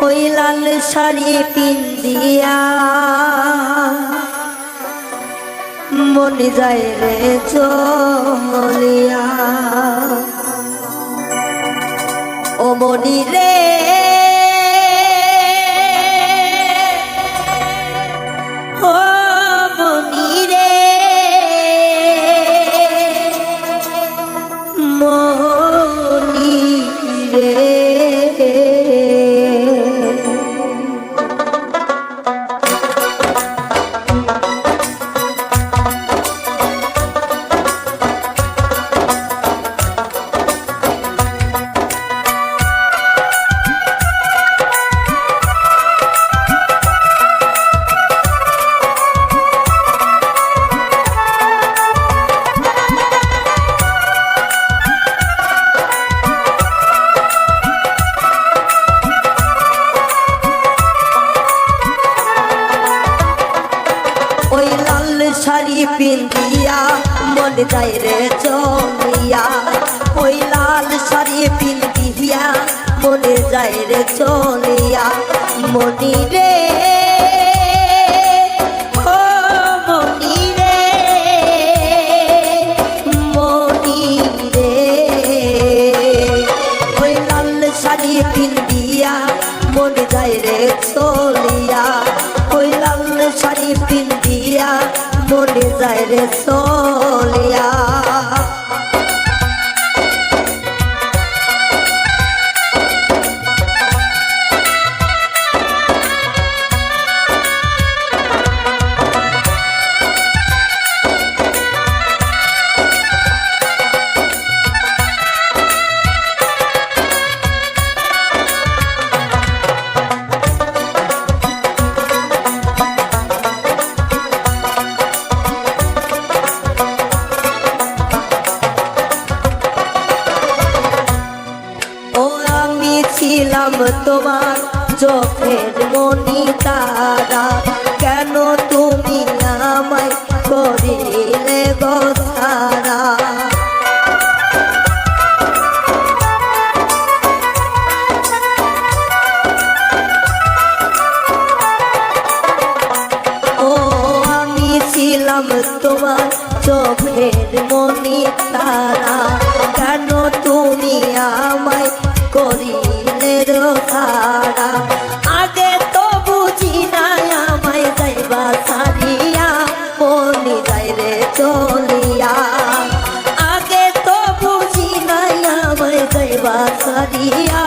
ওই লাল শাড়ি পিন্দিয়া মনে যায় রে চলিয়া, ও মনি রে ও মনি রে মনি রে। শাড়ি পিন্দিয়া মনে যায় রে চলিয়া, ওই লাল শাড়ি পিন্দিয়া মনে যায় রে চলিয়া, মনি রে ও মনি রে মনি রে। ওই লাল শাড়ি পিন্দিয়া মনে যায় রে চলিয়া, ওই লাল শাড়ি পিন্দিয়া মনে যায় রে চলিয়া। ছিলাম তোমার চোখের মনি তারা, কেন তুমি আমায় করিলে গো ছাড়া। ও আমি ছিলাম তোমার চোখের মনি তারা, কেন তুমি আমায় করিলে ছাড়া। আগে তো বুঝি নাই আমায় যাইবা ছাড়িয়া মনি যায় রে চলিয়া, আগে তো বুঝি নাই আমায় যাইবা ছাড়িয়া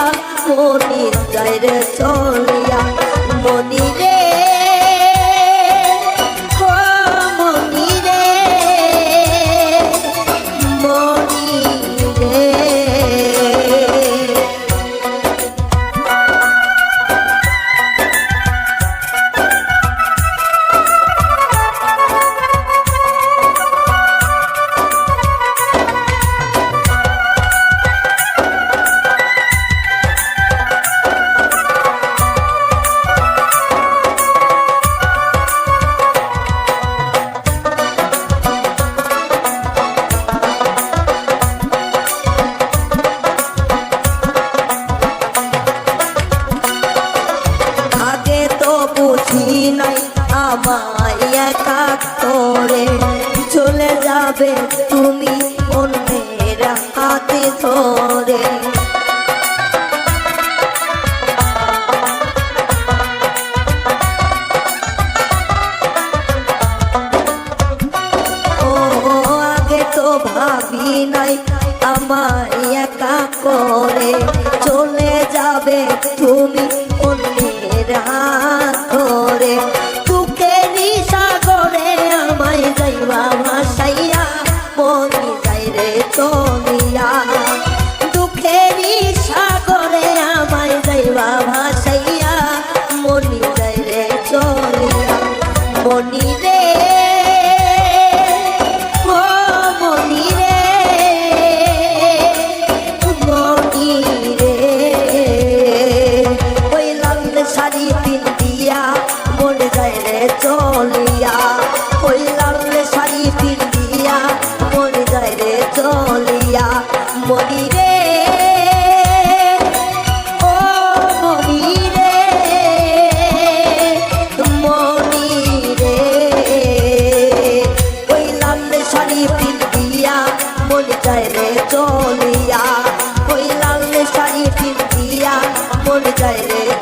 মনি যায় রে চলিয়া, মনি রে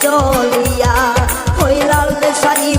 জলিয়া ওই লাল শাড়ি